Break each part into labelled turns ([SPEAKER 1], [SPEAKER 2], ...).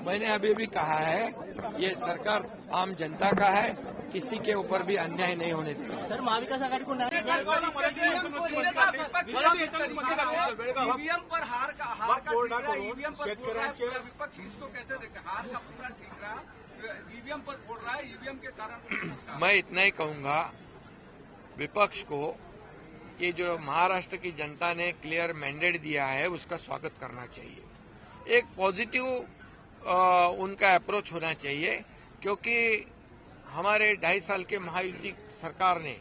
[SPEAKER 1] मैंने अभी भी कहा है, ये सरकार आम जनता का है, किसी के ऊपर भी अन्याय नहीं होने देगा।
[SPEAKER 2] सर, महाविकास आघाड़ी को
[SPEAKER 3] ईवीएम पर हार का ईवीएम पर विपक्ष इसको कैसे देखे? हार का पूरा ठीक रहा, ईवीएम पर फोड़ रहा है, ईवीएम के कारण।
[SPEAKER 1] मैं इतना ही कहूंगा विपक्ष को कि जो महाराष्ट्र की जनता ने क्लियर मैंडेट दिया है उसका स्वागत करना चाहिए। एक पॉजिटिव उनका अप्रोच होना चाहिए, क्योंकि हमारे 2.5 साल के महायुति सरकार ने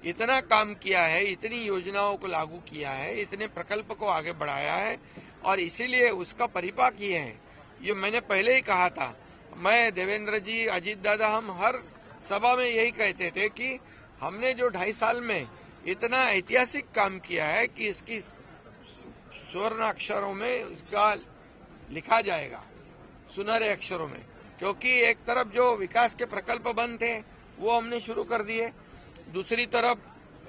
[SPEAKER 1] इतना काम किया है, इतनी योजनाओं को लागू किया है, इतने प्रकल्प को आगे बढ़ाया है और इसीलिए उसका परिपाक ये है। ये मैंने पहले ही कहा था, मैं, देवेंद्र जी, अजीत दादा, हम हर सभा में यही कहते थे कि हमने जो 2.5 साल में इतना ऐतिहासिक काम किया है कि इसकी स्वर्ण अक्षरों में उसका लिखा जाएगा, सुनहरे अक्षरों में। क्योंकि एक तरफ जो विकास के प्रकल्प बंद थे वो हमने शुरू कर दिए, दूसरी तरफ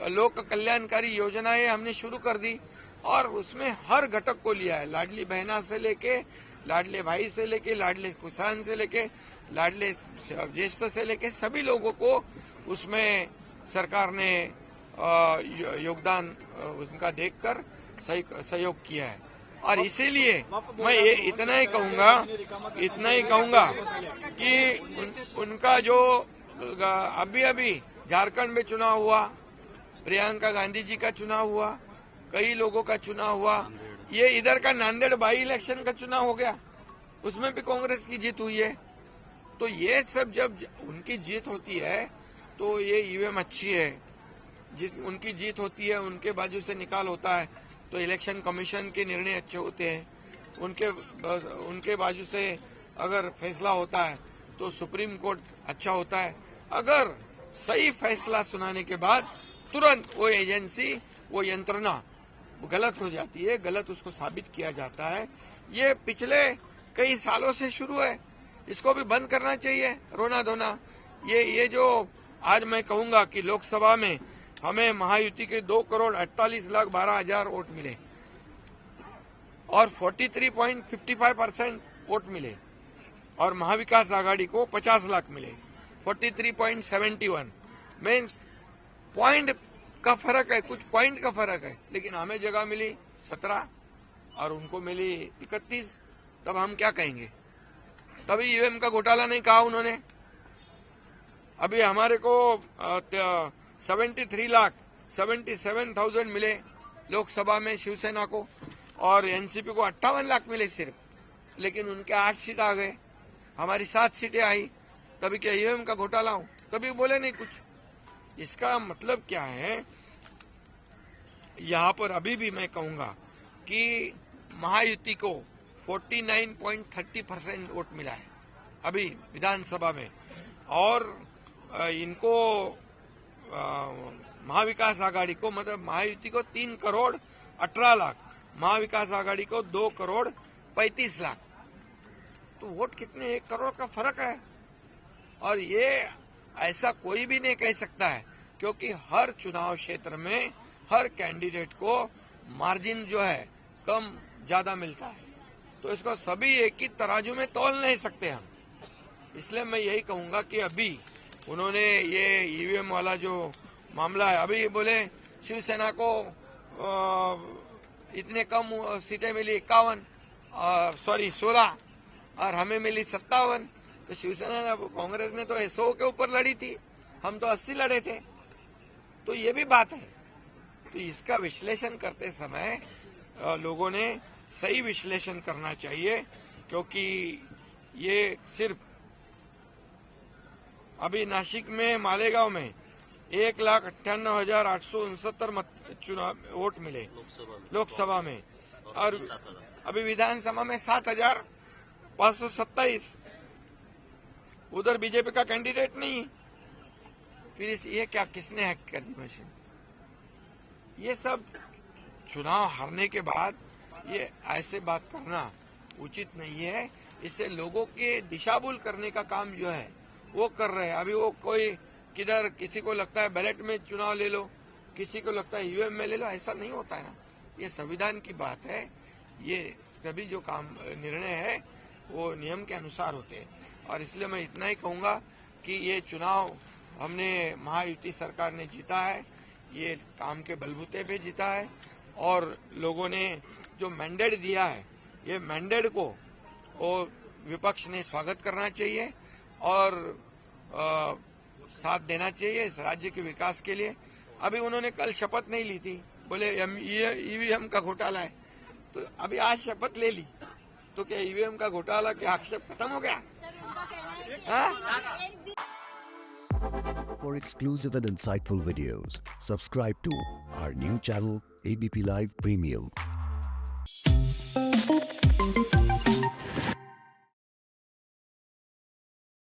[SPEAKER 1] लोक कल्याणकारी योजनाएं हमने शुरू कर दी और उसमें हर घटक को लिया है। लाडली बहना से लेके लाडले भाई से लेके लाडले किसान से लेके लाडले ज्येष्ठ से लेके सभी लोगों को उसमें सरकार ने योगदान उनका देखकर सहयोग किया है। और इसीलिए मैं ये इतना ही कहूंगा कि उनका जो अभी झारखंड में चुनाव हुआ, प्रियंका गांधी जी का चुनाव हुआ, कई लोगों का चुनाव हुआ, ये इधर का नांदेड़ बाई इलेक्शन का चुनाव हो गया, उसमें भी कांग्रेस की जीत हुई है। तो ये सब जब उनकी जीत होती है तो ये ईवीएम अच्छी है, उनकी जीत होती है, उनके बाजू से निकाल होता है तो इलेक्शन कमीशन के निर्णय अच्छे होते हैं, उनके बाजू से अगर फैसला होता है तो सुप्रीम कोर्ट अच्छा होता है। अगर सही फैसला सुनाने के बाद तुरंत वो एजेंसी, वो यंत्रणा गलत हो जाती है, गलत उसको साबित किया जाता है। ये पिछले कई सालों से शुरू है, इसको भी बंद करना चाहिए रोना धोना। ये जो आज मैं कहूंगा कि लोकसभा में हमें महायुति के 2,48,12,000 वोट मिले और 43.55% वोट मिले और महाविकास आघाड़ी को 50 लाख मिले, 43.71 मीन्स पॉइंट का फर्क है, कुछ पॉइंट का फर्क है। लेकिन हमें जगह मिली 17 और उनको मिली 31, तब हम क्या कहेंगे? तभी ईवीएम का घोटाला नहीं कहा उन्होंने। अभी हमारे को 73,77,000 मिले लोकसभा में शिवसेना को और एनसीपी को 58 लाख मिले सिर्फ, लेकिन उनके 8 सीट आ गए, हमारी 7 सीटें आई। तभी क्या ईवीएम का घोटाला हो? तभी बोले नहीं कुछ। इसका मतलब क्या है? यहाँ पर अभी भी मैं कहूंगा कि महायुति को 49.30% वोट मिला है अभी विधानसभा में और इनको महाविकास आघाड़ी को, मतलब महायुति को 3,18,00,000, महाविकास आघाड़ी को 2,35,00,000। तो वोट कितने, 1 करोड़ का फर्क है। और ये ऐसा कोई भी नहीं कह सकता है, क्योंकि हर चुनाव क्षेत्र में हर कैंडिडेट को मार्जिन जो है कम ज्यादा मिलता है, तो इसको सभी एक ही तराजू में तौल नहीं सकते हम। इसलिए मैं यही कहूंगा कि अभी उन्होंने ये ईवीएम वाला जो मामला है, अभी बोले शिवसेना को इतने कम सीटें मिली 16 और हमें मिली 57। तो शिवसेना ने, कांग्रेस ने तो 100 के ऊपर लड़ी थी, हम तो 80 लड़े थे। तो ये भी बात है। तो इसका विश्लेषण करते समय लोगों ने सही विश्लेषण करना चाहिए, क्योंकि ये सिर्फ अभी नासिक में मालेगांव में 1,98,869 चुनाव वोट मिले लोकसभा में और अभी विधानसभा में 7,527। उधर बीजेपी का कैंडिडेट नहीं। फिर ये क्या, किसने हैक कर दी मशीन? ये सब चुनाव हारने के बाद ये ऐसे बात करना उचित नहीं है। इससे लोगों के दिशाभूल करने का काम जो है वो कर रहे हैं। अभी वो कोई किधर, किसी को लगता है बैलेट में चुनाव ले लो, किसी को लगता है ईवीएम में ले लो, ऐसा नहीं होता है ना। ये संविधान की बात है, ये सभी जो काम निर्णय है वो नियम के अनुसार होते हैं। और इसलिए मैं इतना ही कहूंगा कि ये चुनाव हमने महायुति सरकार ने जीता है, ये काम के बलबूते पे जीता है और लोगों ने जो मैंडेट दिया है, ये मैंडेट को वो विपक्ष ने स्वागत करना चाहिए और साथ देना चाहिए इस राज्य के विकास के लिए। अभी उन्होंने कल शपथ नहीं ली थी, बोले ईवीएम का घोटाला है, तो अभी आज शपथ ले ली, तो क्या ईवीएम का घोटाला के आक्षेप खत्म हो गया?
[SPEAKER 2] For exclusive and insightful videos, subscribe to our new channel ABP Live Premium.